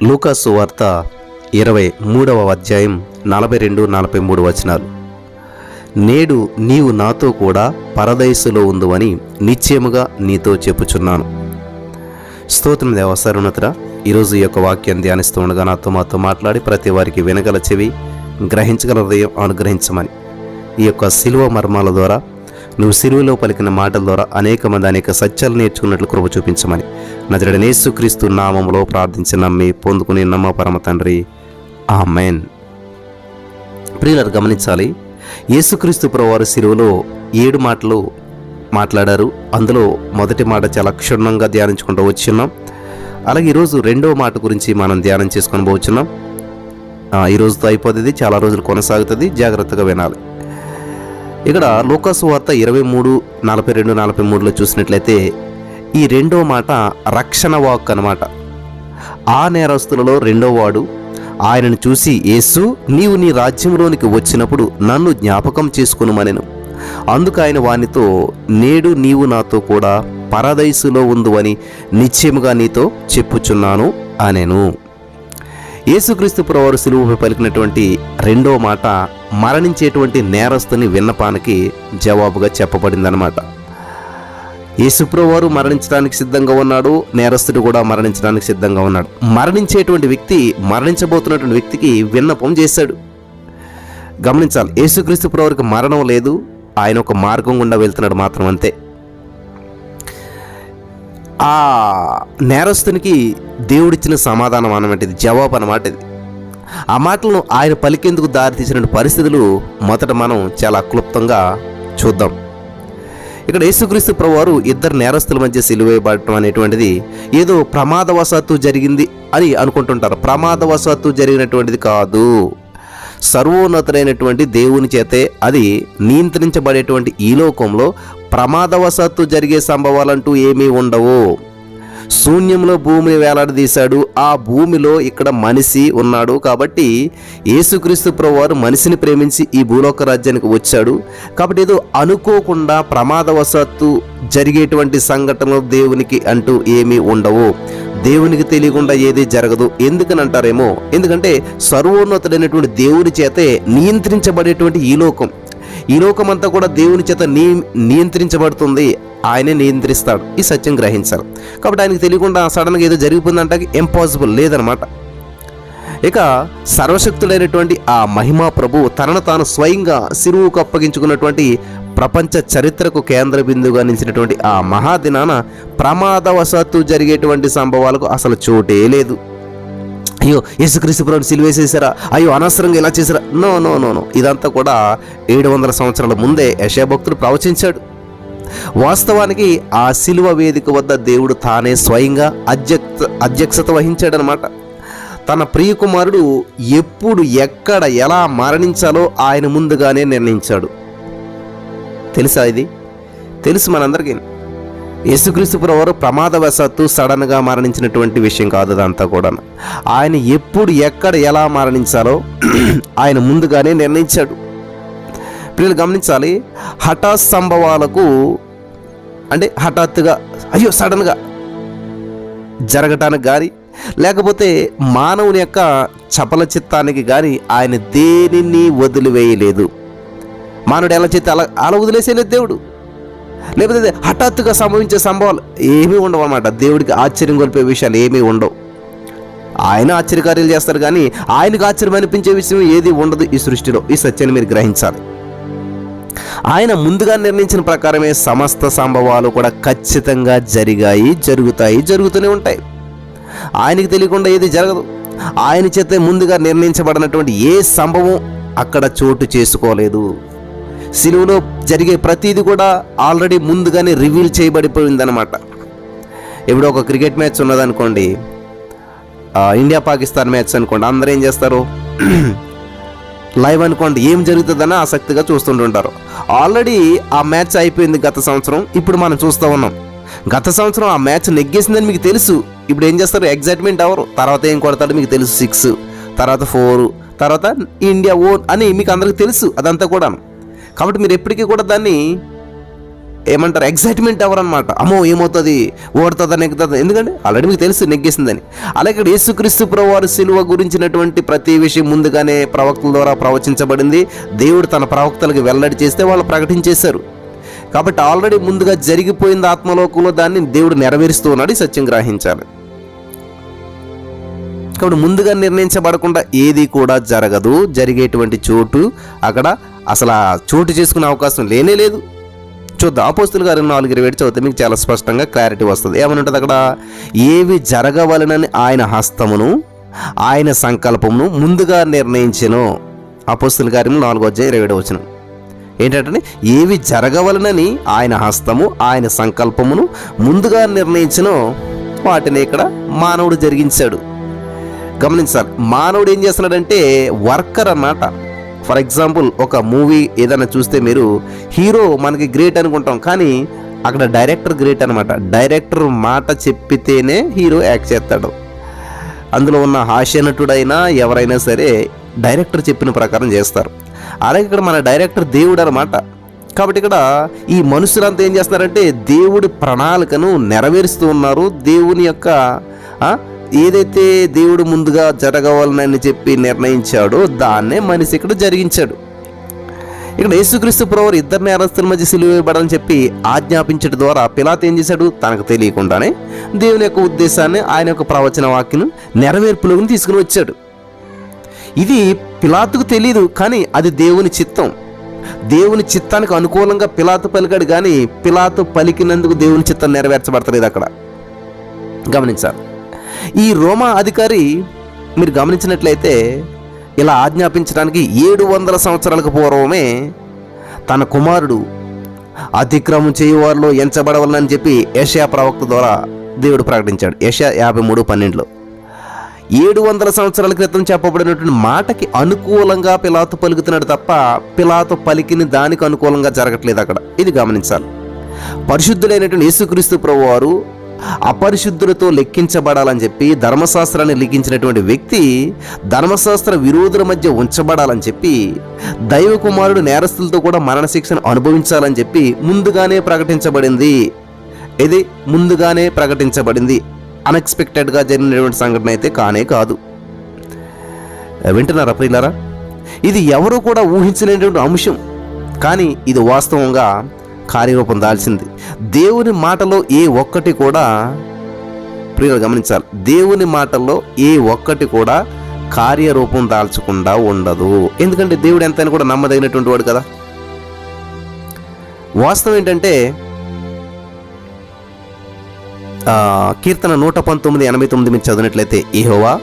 లూకాసు వార్త 23వ అధ్యాయం 42-43 వచనాలు. నేడు నీవు నాతో కూడా పరదైసులో ఉందువని నిశ్చయముగా నీతో చెప్పుచున్నాను. స్తోత్రం దేవ సర్వోన్నతుడా, ఈరోజు ఈ యొక్క వాక్యాన్ని ధ్యానిస్తూ ఉండగా మాతో మాట్లాడి ప్రతి వారికి వినగల చెవి, గ్రహించగల హృదయం అనుగ్రహించమని, ఈ యొక్క శిలువ మర్మాల ద్వారా నువ్వు శిలువలో పలికిన మాటల ద్వారా అనేక సత్యాలు నేర్చుకున్నట్లు కృప చూపించమని నజరేయుడైన యేసుక్రీస్తు నామములో ప్రార్థించి నమ్మి పొందుకుని నమ్మ పరమ తండ్రి, ఆమేన్. ప్రియులారా, గమనించాలి, యేసుక్రీస్తు ప్రభువారు శిలువలో 7 మాటలు మాట్లాడారు. అందులో మొదటి మాట చాలా క్షుణ్ణంగా ధ్యానించుకుంటూ వచ్చున్నాం. అలాగే ఈరోజు 2వ మాట గురించి మనం ధ్యానం చేసుకొని పోతున్నాం. ఈరోజుతో అయిపోతుంది, చాలా రోజులు కొనసాగుతుంది, జాగ్రత్తగా వినాలి. ఇక్కడ లూకాసు వార్త 23:42-43లో చూసినట్లయితే ఈ 2వ మాట రక్షణ వాక్ అన్నమాట. ఆ నేరస్తులలో 2వ వాడు ఆయనను చూసి, యేసు, నీవు నీ రాజ్యంలోనికి వచ్చినప్పుడు నన్ను జ్ఞాపకం చేసుకునుమనెను. అందుకు ఆయన వానితో, నేడు నీవు నాతో కూడా పరదైసులో ఉందువని నిశ్చయముగా నీతో చెప్పుచున్నాను అనెను. యేసుక్రీస్తు ప్రభువారు శిలువపై పలికినటువంటి 2వ మాట మరణించేటువంటి నేరస్తుని విన్నపానికి జవాబుగా చెప్పబడిందనమాట. యేసు ప్రభువారు మరణించడానికి సిద్ధంగా ఉన్నాడు, నేరస్తుడు కూడా మరణించడానికి సిద్ధంగా ఉన్నాడు. మరణించేటువంటి వ్యక్తి మరణించబోతున్నటువంటి వ్యక్తికి విన్నపం చేశాడు. గమనించాలి, యేసుక్రీస్తు ప్రభువారికి మరణం లేదు, ఆయన ఒక మార్గం గుండా వెళ్తున్నాడు మాత్రం, అంతే. ఆ నేరస్తునికి దేవుడిచ్చిన సమాధానం అన్నమాట, ఇది జవాబు అన్నమాట. ఇది ఆ మాటలను ఆయన పలికేందుకు దారితీసిన పరిస్థితులు మొదట మనం చాలా క్లుప్తంగా చూద్దాం. ఇక్కడ యేసుక్రీస్తు ప్రభువారు 2 నేరస్తుల మధ్య సిలువేయబడటం అనేటువంటిది ఏదో ప్రమాదవశాత్తు జరిగింది అని అనుకుంటుంటారు. ప్రమాదవశాత్తు జరిగినటువంటిది కాదు. సర్వోన్నతుడైనటువంటి దేవుని చేతే అది నియంత్రించబడేటువంటి ఈ లోకంలో ప్రమాదవశాత్తు జరిగే సంభవాలంటూ ఏమీ ఉండవు. శూన్యంలో భూమిని వేలాడదీశాడు, ఆ భూమిలో ఇక్కడ మనిషి ఉన్నాడు. కాబట్టి యేసుక్రీస్తు ప్రభువారు మనిషిని ప్రేమించి ఈ భూలోక రాజ్యానికి వచ్చాడు. కాబట్టి ఏదో అనుకోకుండా ప్రమాదవశాత్తు జరిగేటువంటి సంఘటనలు దేవునికి అంటూ ఏమీ ఉండవు. దేవునికి తెలియకుండా ఏది జరగదు. ఎందుకని అంటారేమో, ఎందుకంటే సర్వోన్నతుడైనటువంటి దేవుని చేతే నియంత్రించబడేటువంటి ఈ లోకం అంతా కూడా దేవుని చేత నియంత్రించబడుతుంది. ఆయనే నియంత్రిస్తాడు. ఈ సత్యం గ్రహించాలి. కాబట్టి ఆయనకు తెలియకుండా సడన్గా ఏదో జరిగిపోయిందంటే ఇంపాసిబుల్ లేదనమాట. ఇక సర్వశక్తుడైనటువంటి ఆ మహిమా ప్రభు తనను తాను స్వయంగా సిలువకు అప్పగించుకున్నటువంటి ప్రపంచ చరిత్రకు కేంద్ర బిందువుగా నిలిచినటువంటి ఆ మహాదినాన ప్రమాదవశాత్తు జరిగేటువంటి సంభవాలకు అసలు చోటే లేదు. అయ్యో, యేసుక్రీస్తు ప్రభువుని సిలువేసేసారా, అయ్యో అనవసరంగా ఇలా చేశారా, నో నో నో నో ఇదంతా కూడా 700 సంవత్సరాల ముందే యెషయా భక్తుడు ప్రవచించాడు. వాస్తవానికి ఆ సిలువ వేదిక వద్ద దేవుడు తానే స్వయంగా అధ్యక్షత వహించాడనమాట. తన ప్రియకుమారుడు ఎప్పుడు, ఎక్కడ, ఎలా మరణించాలో ఆయన ముందుగానే నిర్ణయించాడు. తెలుసా? ఇది తెలుసు మనందరికీ. యేసుక్రీస్తు ప్రభువారు ప్రమాదవశాత్తు సడన్గా మరణించినటువంటి విషయం కాదు. అదంతా కూడా ఆయన ఎప్పుడు, ఎక్కడ, ఎలా మరణించాలో ఆయన ముందుగానే నిర్ణయించాడు. పిల్లలు గమనించాలి, హఠాత్ సంభవాలకు అంటే హఠాత్తుగా అయ్యో సడన్గా జరగటానికి కానీ, లేకపోతే మానవుని యొక్క చపల చిత్తానికి కానీ ఆయన దేనిని వదిలివేయలేదు. మానవుడు ఎలా చేస్తే అలా వదిలేసేలేదు దేవుడు. లేకపోతే హఠాత్తుగా సంభవించే సంభవాలు ఏమీ ఉండవు అన్నమాట. దేవుడికి ఆశ్చర్యం కొలిపే విషయాలు ఏమీ ఉండవు. ఆయన ఆశ్చర్యకార్యాలు చేస్తారు, కానీ ఆయనకు ఆశ్చర్యం అనిపించే విషయం ఏది ఉండదు ఈ సృష్టిలో. ఈ సత్యాన్ని మీరు గ్రహించాలి. ఆయన ముందుగా నిర్ణయించిన ప్రకారమే సమస్త సంభవాలు కూడా ఖచ్చితంగా జరిగాయి, జరుగుతూనే ఉంటాయి. ఆయనకి తెలియకుండా ఏది జరగదు. ఆయన చేత ముందుగా నిర్ణయించబడినటువంటి ఏ సంభవం అక్కడ చోటు చేసుకోలేదు. సిలువలో జరిగే ప్రతిదీ కూడా ఆల్రెడీ ముందుగానే రివీల్ చేయబడిపోయిందనమాట. ఇప్పుడు ఒక క్రికెట్ మ్యాచ్ ఉన్నదనుకోండి, ఇండియా పాకిస్తాన్ మ్యాచ్ అనుకోండి, అందరూ ఏం చేస్తారు, లైవ్ అనుకోండి, ఏం జరుగుతుందని ఆసక్తిగా చూస్తుంటుంటారు. ఆల్రెడీ ఆ మ్యాచ్ అయిపోయింది గత సంవత్సరం, ఇప్పుడు మనం చూస్తూ ఉన్నాం. గత సంవత్సరం ఆ మ్యాచ్ నెగ్గేసిందని మీకు తెలుసు. ఇప్పుడు ఏం చేస్తారు, ఎగ్జైట్మెంట్ అవరు, తర్వాత ఏం కొడతాడు మీకు తెలుసు, 6, తర్వాత 4, తర్వాత ఇండియా ఓన్ అని మీకు అందరికీ తెలుసు. అదంతా కూడా కాబట్టి మీరు ఎప్పటికీ కూడా దాన్ని ఏమంటారు, ఎగ్జైట్మెంట్ ఎవరన్నమాట. అమ్మో ఏమవుతుంది, ఓడుతుందా నెగ్గుతుందా, ఎందుకంటే ఆల్రెడీ మీకు తెలుసు నెగ్గేసిందని. అలాగే ఇక్కడ యేసుక్రీస్తు ప్రభువారు సిలువ గురించినటువంటి ప్రతి విషయం ముందుగానే ప్రవక్తల ద్వారా ప్రవచించబడింది. దేవుడు తన ప్రవక్తలకు వెల్లడి చేస్తే వాళ్ళు ప్రకటించేశారు. కాబట్టి ఆల్రెడీ ముందుగా జరిగిపోయింది ఆత్మలోకంలో, దాన్ని దేవుడు నెరవేరుస్తూ ఉన్నాడు. ఈ సత్యం గ్రహించాలి. కాబట్టి ముందుగా నిర్ణయించబడకుండా ఏది కూడా జరగదు. జరిగేటువంటి చోటు అక్కడ అసలు చోటు చేసుకునే అవకాశం లేనే లేదు. చూద్దాం, అపోస్తుల కార్యం 4:27 చదివితే మీకు చాలా స్పష్టంగా క్లారిటీ వస్తుంది. ఏమని ఉంటుంది అక్కడ, ఏవి జరగవలనని ఆయన హస్తమును ఆయన సంకల్పమును ముందుగా నిర్ణయించెను. అపోస్తుల కార్యం 4:27 ఏంటంటే, ఏవి జరగవలనని ఆయన హస్తము ఆయన సంకల్పమును ముందుగా నిర్ణయించెను, వాటిని ఇక్కడ మానవుడు జరిగించాడు. గమనించాలి, మానవుడు ఏం చేస్తున్నాడంటే వర్కర్ అన్నమాట. ఫర్ ఎగ్జాంపుల్, ఒక మూవీ ఏదైనా చూస్తే మీరు హీరో మనకి గ్రేట్ అనుకుంటాం, కానీ అక్కడ డైరెక్టర్ గ్రేట్ అనమాట. డైరెక్టర్ మాట చెప్పితేనే హీరో యాక్ట్ చేస్తాడు. అందులో ఉన్న హాస్యనటుడైనా ఎవరైనా సరే డైరెక్టర్ చెప్పిన ప్రకారం చేస్తారు. అలాగే ఇక్కడ మన డైరెక్టర్ దేవుడు అనమాట. కాబట్టి ఇక్కడ ఈ మనుషులంతా ఏం చేస్తున్నారంటే దేవుడి ప్రణాళికను నెరవేరుస్తూ ఉన్నారు. దేవుని యొక్క ఏదైతే దేవుడు ముందుగా జరగవాలని చెప్పి నిర్ణయించాడో దాన్నే మనిషి ఇక్కడ జరిగించాడు. ఇక్కడ యేసుక్రీస్తు ప్రభువారు ఇద్దరు నేరస్తుల మధ్య సిలువ వేయబడాలని చెప్పి ఆజ్ఞాపించడం ద్వారా పిలాతు ఏం చేశాడు, తనకు తెలియకుండానే దేవుని యొక్క ఉద్దేశాన్ని, ఆయన యొక్క ప్రవచన వాక్యను నెరవేర్పులోకి తీసుకుని వచ్చాడు. ఇది పిలాతుకు తెలియదు, కానీ అది దేవుని చిత్తం. దేవుని చిత్తానికి అనుకూలంగా పిలాతు పలికాడు, కానీ పిలాతు పలికినందుకు దేవుని చిత్తం నెరవేర్చబడతలేదు. అక్కడ గమనించాలి. ఈ రోమా అధికారి మీరు గమనించినట్లయితే ఇలా ఆజ్ఞాపించడానికి 700 సంవత్సరాలకు పూర్వమే తన కుమారుడు అతిక్రమం చేయువారిలో ఎంచబడవలనని చెప్పి యెషయా ప్రవక్త ద్వారా దేవుడు ప్రకటించాడు. యెషయా 53:12 700 సంవత్సరాల క్రితం చెప్పబడినటువంటి మాటకి అనుకూలంగా పిలాతు పలుకుతున్నాడు తప్ప పిలాతు పలికిన దానికి అనుకూలంగా జరగట్లేదు అక్కడ. ఇది గమనించాలి. పరిశుద్ధులైనటువంటి యేసుక్రీస్తు ప్రభువారు అపరిశుద్ధులతో లెక్కించబడాలని చెప్పి ధర్మశాస్త్రాన్ని లిఖించినటువంటి వ్యక్తి ధర్మశాస్త్ర విరోధుల మధ్య ఉంచబడాలని చెప్పి దైవ కుమారుడు నేరస్తులతో కూడా మరణశిక్షను అనుభవించాలని చెప్పి ముందుగానే ప్రకటించబడింది. ఇది ముందుగానే ప్రకటించబడింది. అన్ఎక్స్పెక్టెడ్గా జరిగినటువంటి సంఘటన అయితే కానే కాదు. వింటున్నారా ప్రియులారా? ఇది ఎవరు కూడా ఊహించలేనటువంటి అంశం, కానీ ఇది వాస్తవంగా కార్యరూపం దాల్చింది. దేవుని మాటలో ఏ ఒక్కటి కూడా, ప్రియులు గమనించాలి, దేవుని మాటల్లో ఏ ఒక్కటి కూడా కార్యరూపం దాల్చకుండా ఉండదు. ఎందుకంటే దేవుడు ఎంతైనా కూడా నమ్మదగినటువంటి వాడు కదా. వాస్తవం ఏంటంటే కీర్తన 119:89 మీరు చదివినట్లయితే, యెహోవా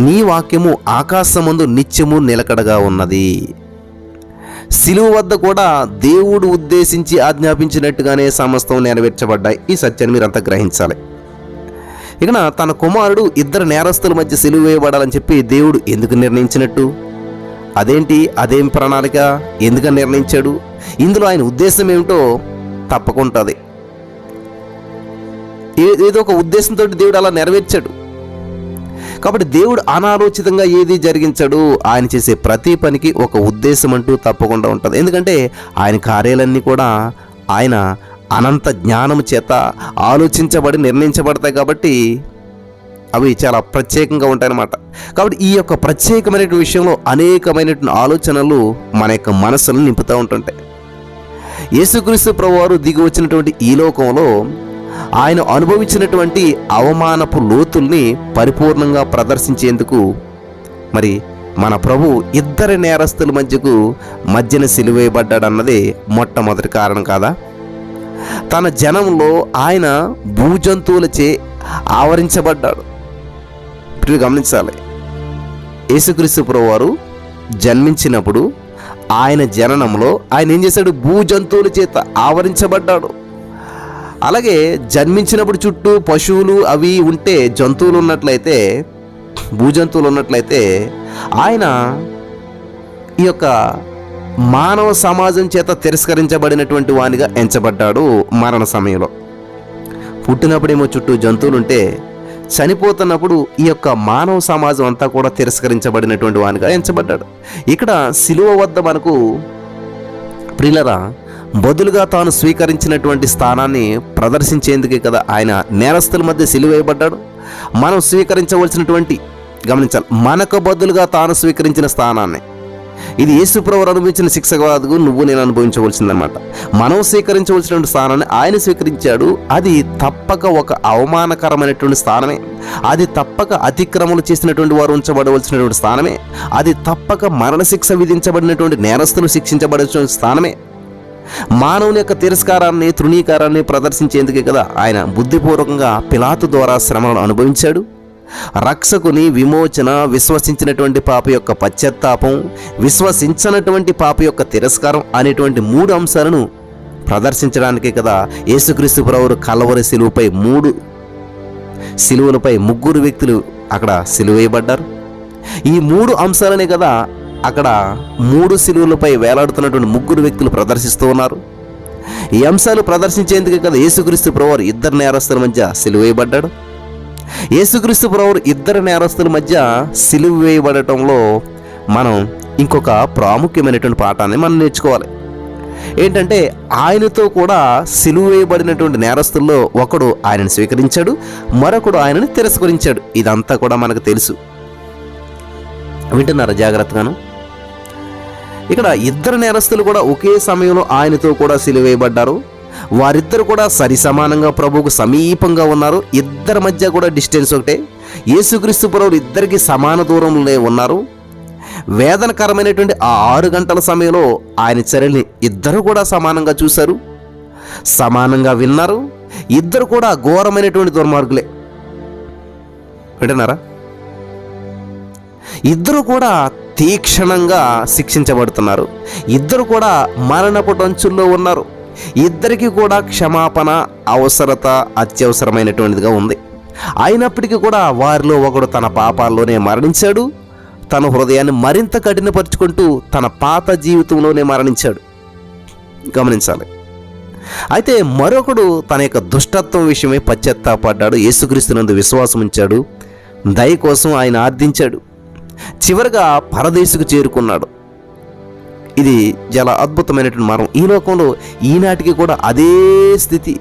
నీ వాక్యము ఆకాశమందు నిత్యము నిలకడగా ఉన్నది. సిలువ వద్ద కూడా దేవుడు ఉద్దేశించి ఆజ్ఞాపించినట్టుగానే సమస్తం నెరవేర్చబడ్డాయి. ఈ సత్యాన్ని మీరంతా గ్రహించాలి. ఇక తన కుమారుడు ఇద్దరు నేరస్తుల మధ్య సిలువ వేయబడాలని చెప్పి దేవుడు ఎందుకు నిర్ణయించినట్టు, అదేంటి, అదేం ప్రణాళిక, ఎందుకని నిర్ణయించాడు, ఇందులో ఆయన ఉద్దేశం ఏమిటో తప్పకుంటుంది. ఏదో ఒక ఉద్దేశంతో దేవుడు అలా నెరవేర్చాడు. కాబట్టి దేవుడు అనాలోచితంగా ఏది జరిగించాడు. ఆయన చేసే ప్రతి పనికి ఒక ఉద్దేశం అంటూ తప్పకుండా ఉంటుంది. ఎందుకంటే ఆయన కార్యాలన్నీ కూడా ఆయన అనంత జ్ఞానము చేత ఆలోచించబడి నిర్ణయించబడతాయి. కాబట్టి అవి చాలా ప్రత్యేకంగా ఉంటాయన్నమాట. కాబట్టి ఈ యొక్క ప్రత్యేకమైన విషయంలో అనేకమైనటువంటి ఆలోచనలు మన యొక్క మనస్సులను నింపుతూ ఉంటుంటాయి. యేసుక్రీస్తు ప్రభువారు దిగి వచ్చినటువంటి ఈ లోకంలో ఆయన అనుభవించినటువంటి అవమానపు లోతుల్ని పరిపూర్ణంగా ప్రదర్శించేందుకు మరి మన ప్రభు ఇద్దరి నేరస్తుల మధ్యన సిలువేయబడ్డాడన్నది మొట్టమొదటి కారణం కాదా? తన జనంలో ఆయన భూజంతువులచే ఆవరించబడ్డాడు. ఇప్పుడు గమనించాలి, యేసుక్రీస్తు ప్రభువారు జన్మించినప్పుడు ఆయన జననంలో ఆయన ఏం చేశాడు, భూజంతువుల చేత ఆవరించబడ్డాడు. అలాగే జన్మించినప్పుడు చుట్టూ పశువులు అవి ఉంటే, జంతువులు ఉన్నట్లయితే, భూజంతువులు ఉన్నట్లయితే ఆయన ఈ యొక్క మానవ సమాజం చేత తిరస్కరించబడినటువంటి వానిగా ఎంచబడ్డాడు. మరణ సమయంలో పుట్టినప్పుడేమో చుట్టూ జంతువులు ఉంటే, చనిపోతున్నప్పుడు ఈ యొక్క మానవ సమాజం అంతా కూడా తిరస్కరించబడినటువంటి వానిగా ఎంచబడ్డాడు. ఇక్కడ సిలువ వద్ద మనకు ప్రియులరా బదులుగా తాను స్వీకరించినటువంటి స్థానాన్ని ప్రదర్శించేందుకే కదా ఆయన నేరస్తుల మధ్య సిలువేయబడ్డాడు. మనం స్వీకరించవలసినటువంటి, గమనించాలి, మనకు బదులుగా తాను స్వీకరించిన స్థానాన్ని, ఇది యేసుప్రభువు అనుభవించిన శిక్ష కాదు, నువ్వు నేను అనుభవించవలసిందనమాట. మనం స్వీకరించవలసినటువంటి స్థానాన్ని ఆయన స్వీకరించాడు. అది తప్పక ఒక అవమానకరమైనటువంటి స్థానమే, అది తప్పక అతిక్రమలు చేసినటువంటి వారు ఉంచబడవలసినటువంటి స్థానమే, అది తప్పక మరణశిక్ష విధించబడినటువంటి నేరస్తులు శిక్షించబడాల్సిన స్థానమే. మానవుని యొక్క తిరస్కారాన్ని, తృణీకారాన్ని ప్రదర్శించేందుకే కదా ఆయన బుద్ధిపూర్వకంగా పిలాతు ద్వారా శ్రమలను అనుభవించాడు. రక్షకుని విమోచన, విశ్వసించినటువంటి పాప యొక్క పశ్చాత్తాపం, విశ్వసించనటువంటి పాప యొక్క తిరస్కారం అనేటువంటి 3 అంశాలను ప్రదర్శించడానికే కదా యేసుక్రీస్తు ప్రభువు కల్వరి సిలువలపై 3 వ్యక్తులు అక్కడ సిలువేయబడ్డారు. ఈ 3 అంశాలనే కదా అక్కడ 3 సిలువలపై వేలాడుతున్నటువంటి 3 వ్యక్తులు ప్రదర్శిస్తూ ఉన్నారు. ఈ అంశాలు ప్రదర్శించేందుకే కదా యేసుక్రీస్తు ప్రభువు 2 నేరస్తుల మధ్య సిలువేయబడ్డాడు. యేసుక్రీస్తు ప్రభువు 2 నేరస్తుల మధ్య సిలువ వేయబడటంలో మనం ఇంకొక ప్రాముఖ్యమైనటువంటి పాఠాన్ని మనం నేర్చుకోవాలి. ఏంటంటే, ఆయనతో కూడా సిలువ వేయబడినటువంటి నేరస్తుల్లో ఒకడు ఆయనను స్వీకరించాడు, మరొకడు ఆయనను తిరస్కరించాడు. ఇదంతా కూడా మనకు తెలుసు. వింటున్నారా జాగ్రత్తగాను? ఇక్కడ 2 నేరస్తులు కూడా ఒకే సమయంలో ఆయనతో కూడా సిలువ వేయబడ్డారు. వారిద్దరు కూడా సరి సమానంగా ప్రభువుకు సమీపంగా ఉన్నారు. 2 మధ్య కూడా డిస్టెన్స్ ఒకటే. యేసుక్రీస్తు ప్రభువు 2కి సమాన దూరంలో ఉన్నారు. వేదనకరమైనటువంటి ఆ 6 గంటల సమయంలో ఆయన చర్యల్ని 2 కూడా సమానంగా చూశారు, సమానంగా విన్నారు. 2 కూడా ఘోరమైనటువంటి దుర్మార్గులే. వింటున్నారా? 2 కూడా తీక్షణంగా శిక్షించబడుతున్నారు. 2 కూడా మరణపు అంచుల్లో ఉన్నారు. 2కి కూడా క్షమాపణ అవసరత అత్యవసరమైనటువంటిదిగా ఉంది. అయినప్పటికీ కూడా వారిలో ఒకడు తన పాపాల్లోనే మరణించాడు, తన హృదయాన్ని మరింత కఠినపరుచుకుంటూ తన పాత జీవితంలోనే మరణించాడు. గమనించాలి. అయితే మరొకడు తన యొక్క దుష్టత్వం విషయమై పశ్చాత్తాపడ్డాడు, యేసుక్రీస్తునందు విశ్వాసం ఉంచాడు, దయ కోసం ఆయన ఆర్థించాడు, చివరిగా పరదేశుకు చేరుకున్నాడు. ఇది చాలా అద్భుతమైనటువంటి మరణం. ఈ లోకంలో ఈనాటికి కూడా అదే స్థితి,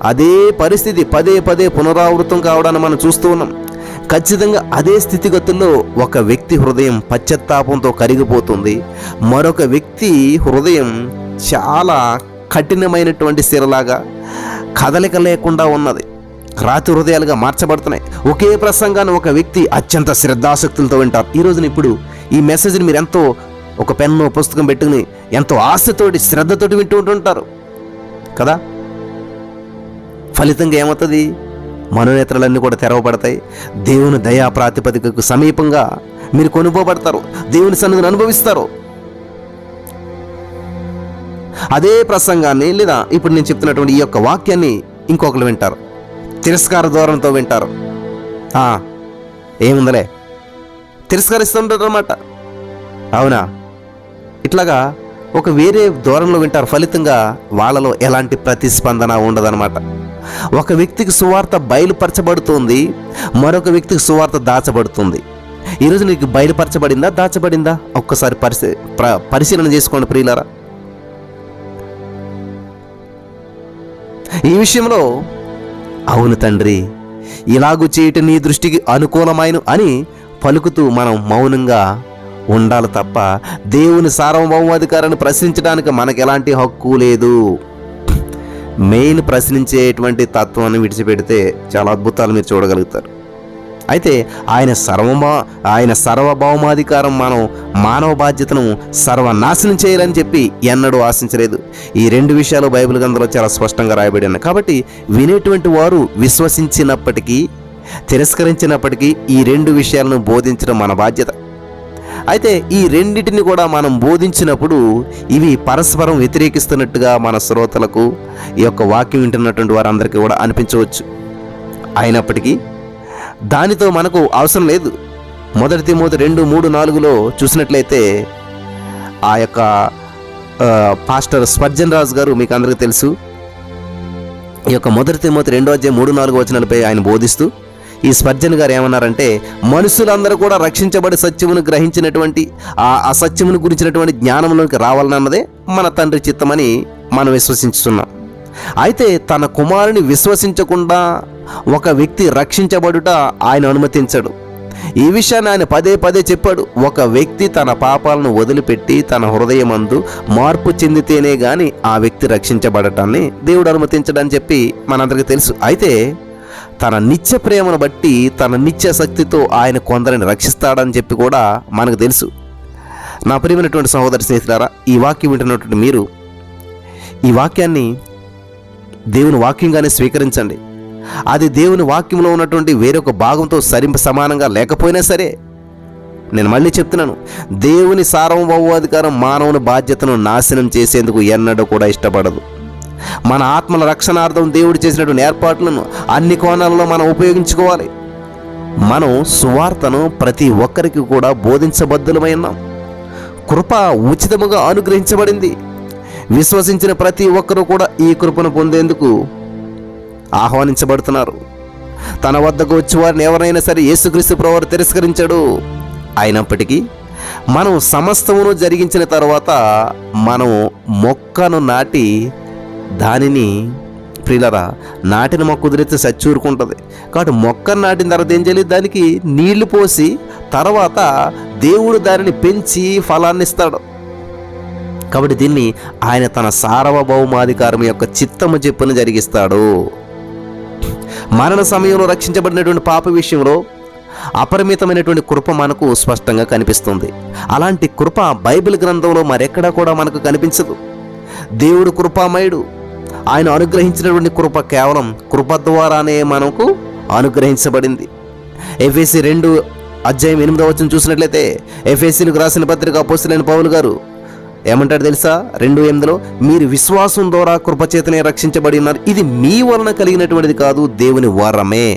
అదే పరిస్థితి పదే పదే పునరావృతం కావడాన్ని మనం చూస్తూ ఉన్నాం. ఖచ్చితంగా అదే స్థితిగతుల్లో ఒక వ్యక్తి హృదయం పశ్చాత్తాపంతో కరిగిపోతుంది, మరొక వ్యక్తి హృదయం చాలా కఠినమైనటువంటి శిలలాగా కదలిక లేకుండా ఉన్నది. రాతి హృదయాలుగా మార్చబడుతున్నాయి. ఒకే ప్రసంగాన్ని ఒక వ్యక్తి అత్యంత శ్రద్ధాశక్తులతో వింటారు. ఈ రోజున ఇప్పుడు ఈ మెసేజ్ని మీరు ఎంతో ఒక పెన్ను పుస్తకం పెట్టుకుని ఎంతో ఆశతోటి శ్రద్ధతోటి వింటూ ఉంటుంటారు కదా. ఫలితంగా ఏమవుతుంది? మనోనేత్రాలన్నీ కూడా తెరవబడతాయి. దేవుని దయా ప్రాతిపదికకు సమీపంగా మీరు కొనుక్కోబడతారు, దేవుని సన్నిధిని అనుభవిస్తారు. అదే ప్రసంగాన్ని లేదా ఇప్పుడు నేను చెప్తున్నటువంటి ఈ యొక్క వాక్యాన్ని ఇంకొకరు వింటారు, తిరస్కార ధోరణితో వింటారు. ఏముందలే తిరస్కరిస్తుంటారు అన్నమాట. అవునా? ఇట్లాగా ఒక వేరే ధోరణిలో వింటారు. ఫలితంగా వాళ్ళలో ఎలాంటి ప్రతిస్పందన ఉండదన్నమాట. ఒక వ్యక్తికి సువార్త బయలుపరచబడుతుంది, మరొక వ్యక్తికి సువార్త దాచబడుతుంది. ఈరోజు నీకు బయలుపరచబడిందా, దాచబడిందా? ఒక్కసారి పరిశీలన చేసుకోండి ప్రియులారా. ఈ విషయంలో అవును తండ్రి, ఇలాగు చేయటం నీ దృష్టికి అనుకూలమైన అని పలుకుతూ మనం మౌనంగా ఉండాలి తప్ప దేవుని సార్వభౌమాధికారాన్ని ప్రశ్నించడానికి మనకు ఎలాంటి హక్కు లేదు. మెయిన్ ప్రశ్నించేటువంటి తత్వాన్ని విడిచిపెడితే చాలా అద్భుతాలు మీరు చూడగలుగుతారు. అయితే ఆయన సర్వభౌమాధికారం మనం మానవ బాధ్యతను సర్వనాశనం చేయాలని చెప్పి ఎన్నడూ ఆశించలేదు. ఈ 2 విషయాలు బైబిల్ గ్రంథంలో చాలా స్పష్టంగా రాయబడి ఉన్నాయి. కాబట్టి వినేటువంటి వారు విశ్వసించినప్పటికీ తిరస్కరించినప్పటికీ ఈ 2 విషయాలను బోధించడం మన బాధ్యత. అయితే ఈ రెండింటిని కూడా మనం బోధించినప్పుడు ఇవి పరస్పరం వ్యతిరేకిస్తున్నట్టుగా మన శ్రోతలకు, ఈ యొక్క వాక్యం వింటున్నటువంటి వారందరికీ కూడా అనిపించవచ్చు. అయినప్పటికీ దానితో మనకు అవసరం లేదు. 1 తిమోతి 2:3-4 చూసినట్లయితే ఆ యొక్క పాస్టర్ స్పర్జన్ రాజు గారు మీకు అందరికీ తెలుసు. ఈ యొక్క 1 తిమోతి 2:3-4 ఆయన బోధిస్తూ ఈ స్పర్జన్ గారు ఏమన్నారంటే, మనుషులందరూ కూడా రక్షించబడి సత్యమును గ్రహించినటువంటి ఆ అసత్యమును గురించినటువంటి జ్ఞానంలోకి రావాలన్నదే మన తండ్రి చిత్తమని మనం విశ్వసించుతున్నాం. అయితే తన కుమారుని విశ్వసించకుండా ఒక వ్యక్తి రక్షించబడుట ఆయన అనుమతించడు. ఈ విషయాన్ని ఆయన పదే పదే చెప్పాడు. ఒక వ్యక్తి తన పాపాలను వదిలిపెట్టి తన హృదయమందు మార్పు చెందితేనే గాని ఆ వ్యక్తి రక్షించబడటాన్ని దేవుడు అనుమతించడని చెప్పి మనందరికీ తెలుసు. అయితే తన నిత్య ప్రేమను బట్టి తన నిత్య శక్తితో ఆయన కొందరిని రక్షిస్తాడని చెప్పి కూడా మనకు తెలుసు. నా ప్రియమైనటువంటి సహోదరి స్నేహితులారా, ఈ వాక్యం వింటున్నటువంటి మీరు ఈ వాక్యాన్ని దేవుని వాక్యంగానే స్వీకరించండి. అది దేవుని వాక్యంలో ఉన్నటువంటి వేరొక భాగంతో సమానంగా లేకపోయినా సరే, నేను మళ్ళీ చెప్తున్నాను, దేవుని సార్వభౌమాధికారం మానవుని బాధ్యతను నాశనం చేసేందుకు ఎన్నడూ కూడా ఇష్టపడదు. మన ఆత్మల రక్షణార్థం దేవుడు చేసినటువంటి ఏర్పాట్లను అన్ని కోణాలలో మనం ఉపయోగించుకోవాలి. మనం సువార్తను ప్రతి ఒక్కరికి కూడా బోధించబద్దులమై ఉన్నాం. కృప ఉచితముగా అనుగ్రహించబడింది. విశ్వసించిన ప్రతి ఒక్కరూ కూడా ఈ కృపను పొందేందుకు ఆహ్వానించబడుతున్నారు. తన వద్దకు వచ్చి వారిని ఎవరైనా సరే యేసుక్రీస్తు ప్రభువు తిరస్కరించాడు. అయినప్పటికీ మనం సమస్తమును జరిగించిన తర్వాత మనం మొక్కను నాటి దానిని, ప్రియులరా, నాటిన మొక్క కుదిరితే సచ్చూరుకుంటుంది. కాబట్టి మొక్కను నాటిన తర్వాత ఏం చేయాలి? దానికి నీళ్లు పోసి తర్వాత దేవుడు దానిని పెంచి ఫలాన్ని ఇస్తాడు. కాబట్టి దీన్ని ఆయన తన సార్వభౌమాధికారం యొక్క చిత్తము చెప్పును జరిగిస్తాడు. మరణ సమయంలో రక్షించబడినటువంటి పాప విషయంలో అపరిమితమైనటువంటి కృప మనకు స్పష్టంగా కనిపిస్తుంది. అలాంటి కృప బైబిల్ గ్రంథంలో మరెక్కడా కూడా మనకు కనిపించదు. దేవుడు కృపామయుడు. ఆయన అనుగ్రహించినటువంటి కృప కేవలం కృప ద్వారానే మనకు అనుగ్రహించబడింది. ఎఫెసీ 2:8 చూసినట్లయితే, ఎఫెసీలకు రాసిన పత్రిక అపోస్తలుడైన పౌలు గారు ఏమంటాడు తెలుసా? 2:8 మీరు విశ్వాసం ద్వారా కృపచేతనే రక్షించబడి ఉన్నారు. ఇది మీ వలన కలిగినటువంటిది కాదు, దేవుని వరమే.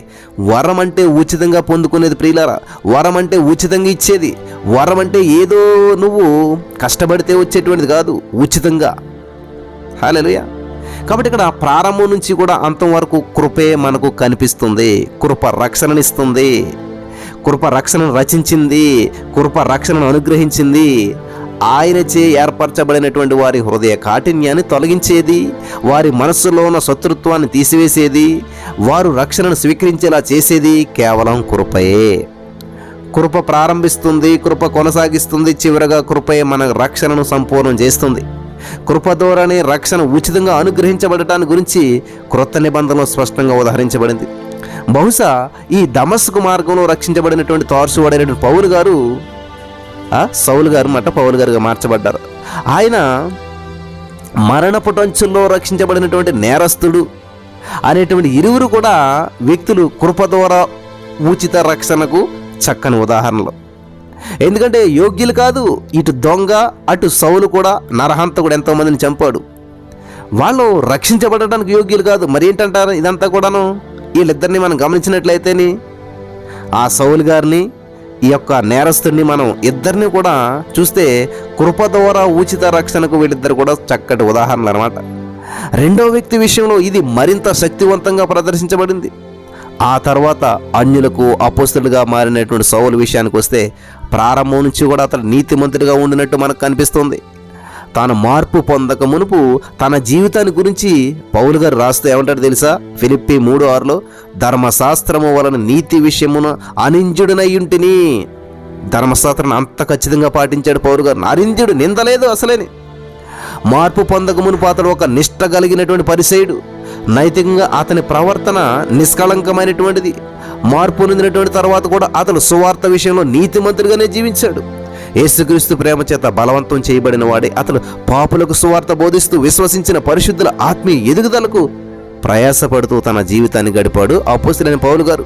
వరం అంటే ఉచితంగా పొందుకునేది ప్రియులారా. వరం అంటే ఉచితంగా ఇచ్చేది. వరం అంటే ఏదో నువ్వు కష్టపడితే వచ్చేటువంటిది కాదు, ఉచితంగా. హల్లెలూయా. కాబట్టి ఇక్కడ ప్రారంభం నుంచి కూడా అంతం వరకు కృపే మనకు కనిపిస్తుంది. కృప రక్షణనిస్తుంది. కృప రక్షణను రచించింది. కృప రక్షణను అనుగ్రహించింది. ఆయనచే ఏర్పరచబడినటువంటి వారి హృదయ కాఠిన్యాన్ని తొలగించేది, వారి మనస్సులో ఉన్న శత్రుత్వాన్ని తీసివేసేది, వారు రక్షణను స్వీకరించేలా చేసేది కేవలం కృపయే. కృప ప్రారంభిస్తుంది, కృప కొనసాగిస్తుంది, చివరగా కృపయే మన రక్షణను సంపూర్ణం చేస్తుంది. కృప ద్వారానే రక్షణ ఉచితంగా అనుగ్రహించబడటాన్ని గురించి క్రొత్త నిబంధనలో స్పష్టంగా ఉదహరించబడింది. బహుశా ఈ దమస్కు మార్గంలో రక్షించబడినటువంటి తార్సువాడైనటువంటి పౌలు గారు, సౌలు గారు పౌలు గారుగా మార్చబడ్డారు. ఆయన మరణపుటంచుల్లో రక్షించబడినటువంటి నేరస్తుడు అనేటువంటి ఇరువురు కూడా వ్యక్తులు కృప ద్వారా ఉచిత రక్షణకు చక్కని ఉదాహరణలు. ఎందుకంటే యోగ్యులు కాదు, ఇటు దొంగ అటు సౌలు కూడా నరహంతకుడు ఎంతోమందిని చంపాడు. వాళ్ళు రక్షించబడటానికి యోగ్యులు కాదు. మరి ఏంటంటారు ఇదంతా కూడాను? వీళ్ళిద్దరిని మనం గమనించినట్లయితేని, ఆ సౌలు గారిని, ఈ యొక్క నేరస్తుడిని మనం ఇద్దరిని కూడా చూస్తే కృప ద్వారా ఉచిత రక్షణకు వీళ్ళిద్దరు కూడా చక్కటి ఉదాహరణలు అన్నమాట. రెండో వ్యక్తి విషయంలో ఇది మరింత శక్తివంతంగా ప్రదర్శించబడింది. ఆ తర్వాత అన్యులకు అపోస్తలుగా మారినటువంటి సౌలు విషయానికి వస్తే ప్రారంభం నుంచి కూడా అతడు నీతిమంతుడిగా ఉండినట్టు మనకు కనిపిస్తుంది. తాను మార్పు పొందక మునుపు తన జీవితాన్ని గురించి పౌలు గారు రాస్తూ ఏమంటాడు తెలుసా? ఫిలిప్పీ 3:6 ధర్మశాస్త్రము వలన నీతి విషయమున అనింద్యుడినయ్యుంటిని. ధర్మశాస్త్రాన్ని అంత ఖచ్చితంగా పాటించాడు పౌలు గారు. అనింద్యుడు, నిందలేదు అసలేని. మార్పు పొందక మునుపు అతడు ఒక నిష్ఠ కలిగినటువంటి పరిసయుడు. నైతికంగా అతని ప్రవర్తన నిష్కళంకమైనటువంటిది. మార్పు పొందినటువంటి తర్వాత కూడా అతడు సువార్త విషయంలో నీతిమంతుడిగానే జీవించాడు. యేసుక్రీస్తు ప్రేమ చేత బలవంతం చేయబడిన వాడే అతడు పాపులకు సువార్త బోధిస్తూ విశ్వసించిన పరిశుద్ధుల ఆత్మీయ ఎదుగుదలకు ప్రయాసపడుతూ తన జీవితాన్ని గడిపాడు అపోస్తలుడైన పౌలు గారు.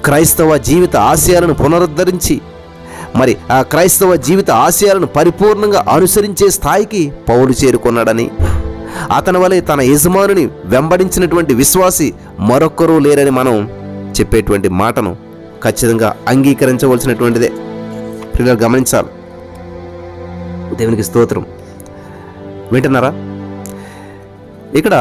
క్రైస్తవ జీవిత ఆశయాలను పునరుద్ధరించి మరి ఆ క్రైస్తవ జీవిత ఆశయాలను పరిపూర్ణంగా అనుసరించే స్థాయికి పౌలు చేరుకున్నాడని, అతని వలె తన యజమానుని వెంబడించినటువంటి విశ్వాసి మరొక్కరూ లేరని మనం చెప్పేటువంటి మాటను ఖచ్చితంగా అంగీకరించవలసినటువంటిదే. పిల్లలు గమనించాలి. దేవునికి స్తోత్రం. వింటున్నారా? ఇక్కడ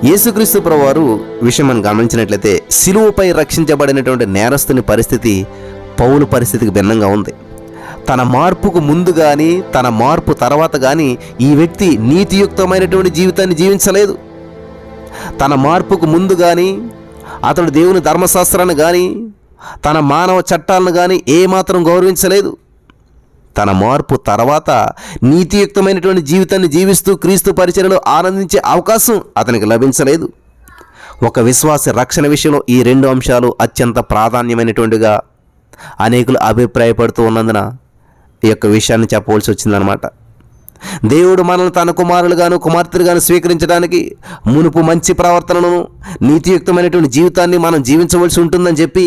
యేసుక్రీస్తు ప్రభువారు విషయం మనం గమనించినట్లయితే సిలువపై రక్షించబడినటువంటి నేరస్తుని పరిస్థితి పౌలు పరిస్థితికి భిన్నంగా ఉంది. తన మార్పుకు ముందు కానీ తన మార్పు తర్వాత కానీ ఈ వ్యక్తి నీతియుక్తమైనటువంటి జీవితాన్ని జీవించలేదు. తన మార్పుకు ముందు కానీ అతడు దేవుని ధర్మశాస్త్రాన్ని కానీ తన మానవ చట్టాలను కానీ ఏమాత్రం గౌరవించలేదు. తన మార్పు తర్వాత నీతియుక్తమైనటువంటి జీవితాన్ని జీవిస్తూ క్రీస్తు పరిచర్యలో ఆనందించే అవకాశం అతనికి లభించలేదు. ఒక విశ్వాస రక్షణ విషయంలో ఈ రెండు అంశాలు అత్యంత ప్రాధాన్యమైనటువంటిగా అనేకులు అభిప్రాయపడుతూ ఉన్నందున ఈ యొక్క విషయాన్ని చెప్పవలసి వచ్చిందనమాట. దేవుడు మనల్ని తన కుమారులుగాను కుమార్తెలుగాను స్వీకరించడానికి మునుపు మంచి ప్రవర్తనను నీతియుక్తమైనటువంటి జీవితాన్ని మనం జీవించవలసి ఉంటుందని చెప్పి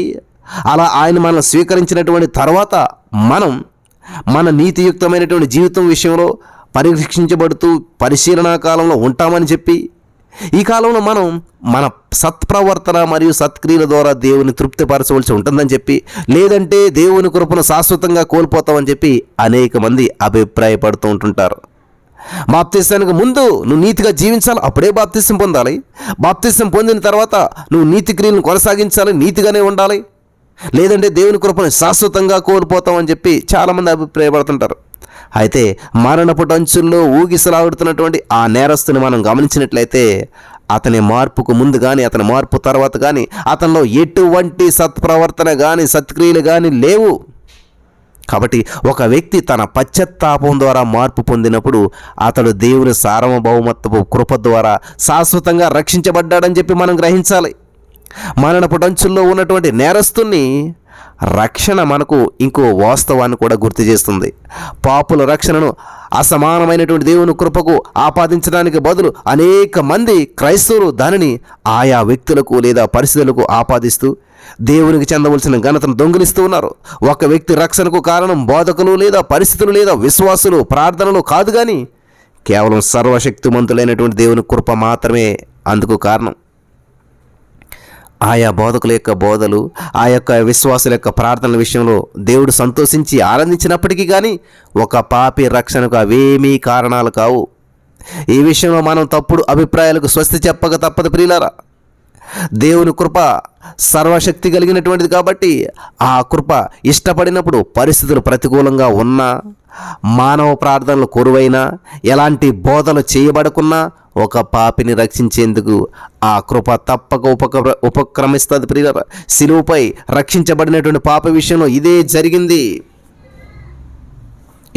అలా ఆయన మనల్ని స్వీకరించినటువంటి తర్వాత మనం మన నీతియుక్తమైనటువంటి జీవితం విషయంలో పరీక్షించబడుతూ పరిశీలనా కాలంలో ఉంటామని చెప్పి ఈ కాలంలో మనం మన సత్ప్రవర్తన మరియు సత్క్రియల ద్వారా దేవుని తృప్తిపరచవలసి ఉంటుందని చెప్పి, లేదంటే దేవుని కృపను శాశ్వతంగా కోల్పోతామని చెప్పి అనేక మంది అభిప్రాయపడుతూ ఉంటుంటారు. బాప్తిసానికి ముందు నువ్వు నీతిగా జీవించాలి, అప్పుడే బాప్తిసం పొందాలి. బాప్తిసం పొందిన తర్వాత నువ్వు నీతి క్రియలను కొనసాగించాలి, నీతిగానే ఉండాలి, లేదంటే దేవుని కృపను శాశ్వతంగా కోల్పోతామని చెప్పి చాలామంది అభిప్రాయపడుతుంటారు. అయితే మరణపు అంచుల్లో ఊగిసలాడుతున్నటువంటి ఆ నేరస్తుని మనం గమనించినట్లయితే అతని మార్పుకు ముందు కానీ అతని మార్పు తర్వాత కానీ అతనిలో ఎటువంటి సత్ప్రవర్తన కానీ సత్క్రియలు కానీ లేవు. కాబట్టి ఒక వ్యక్తి తన పశ్చాత్తాపం ద్వారా మార్పు పొందినప్పుడు అతడు దేవుని సార్వభౌమత్వపు కృప ద్వారా శాశ్వతంగా రక్షించబడ్డాడని చెప్పి మనం గ్రహించాలి. మరణపు అంచుల్లో ఉన్నటువంటి నేరస్తుని రక్షణ మనకు ఇంకో వాస్తవాన్ని కూడా గుర్తు చేస్తుంది. పాపుల రక్షణను అసమానమైనటువంటి దేవుని కృపకు ఆపాదించడానికి బదులు అనేక మంది క్రైస్తవులు దానిని ఆయా వ్యక్తులకు లేదా పరిస్థితులకు ఆపాదిస్తూ దేవునికి చెందవలసిన ఘనతను దొంగిలిస్తూ ఉన్నారు. ఒక వ్యక్తి రక్షణకు కారణం బోధకులు లేదా పరిస్థితులు లేదా విశ్వాసులు ప్రార్థనలు కాదు, కానీ కేవలం సర్వశక్తిమంతులైనటువంటి దేవుని కృప మాత్రమే అందుకు కారణం. ఆయా బోధకుల యొక్క బోధలు ఆ యొక్క విశ్వాసుల యొక్క ప్రార్థనల విషయంలో దేవుడు సంతోషించి ఆనందించినప్పటికీ కానీ ఒక పాపి రక్షణకు అవేమీ కారణాలు కావు. ఈ విషయంలో మనం తప్పుడు అభిప్రాయాలకు స్వస్తి చెప్పక తప్పదు ప్రియులారా. దేవుని కృప సర్వశక్తి కలిగినటువంటిది కాబట్టి ఆ కృప ఇష్టపడినప్పుడు పరిస్థితులు ప్రతికూలంగా ఉన్నా, మానవ ప్రార్థనలు కొరువైనా, ఎలాంటి బోధలు చేయబడకున్నా ఒక పాపిని రక్షించేందుకు ఆ కృప తప్పక ఉపక్రమిస్తుంది ప్రియులారా. శిలువపై రక్షించబడినటువంటి పాప విషయంలో ఇదే జరిగింది.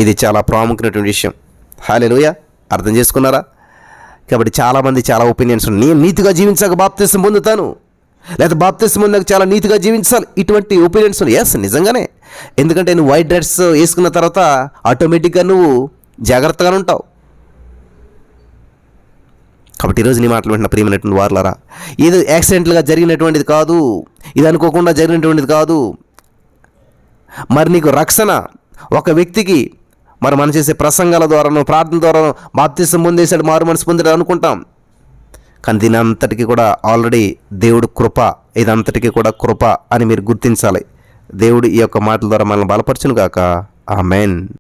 ఇది చాలా ప్రాముఖ్యమైనటువంటి విషయం. హల్లెలూయా, అర్థం చేసుకున్నారా? కాబట్టి చాలామంది చాలా ఒపీనియన్స్, నేను నీతిగా జీవించాక బాప్తిసం పొందుతాను, లేదా బాప్తిసం పొందాక చాలా నీతిగా జీవించాలి, ఇటువంటి ఒపీనియన్స్. ఎస్, నిజంగానే. ఎందుకంటే నువ్వు వైట్ డ్రెస్ వేసుకున్న తర్వాత ఆటోమేటిక్గా నువ్వు జాగ్రత్తగానే ఉంటావు. కాబట్టి ఈరోజు నీ మాటలు వింటున్న ప్రియమైనటువంటి వారులారా, ఇది యాక్సిడెంట్గా జరిగినటువంటిది కాదు, ఇది అనుకోకుండా జరిగినటువంటిది కాదు. మరి నీకు రక్షణ ఒక వ్యక్తికి మరి మనం చేసే ప్రసంగాల ద్వారానో ప్రార్థన ద్వారానో బాప్తిసం పొందేశాడు, మారు మనసు పొందాడు అనుకుంటాం. కానీ దీని అంతటికీ కూడా ఆల్రెడీ దేవుడు కృప, ఇదంతటికీ కూడా కృప అని మీరు గుర్తించాలి. దేవుడు ఈ యొక్క మాటల ద్వారా మనల్ని బలపరచును గాక. ఆమేన్.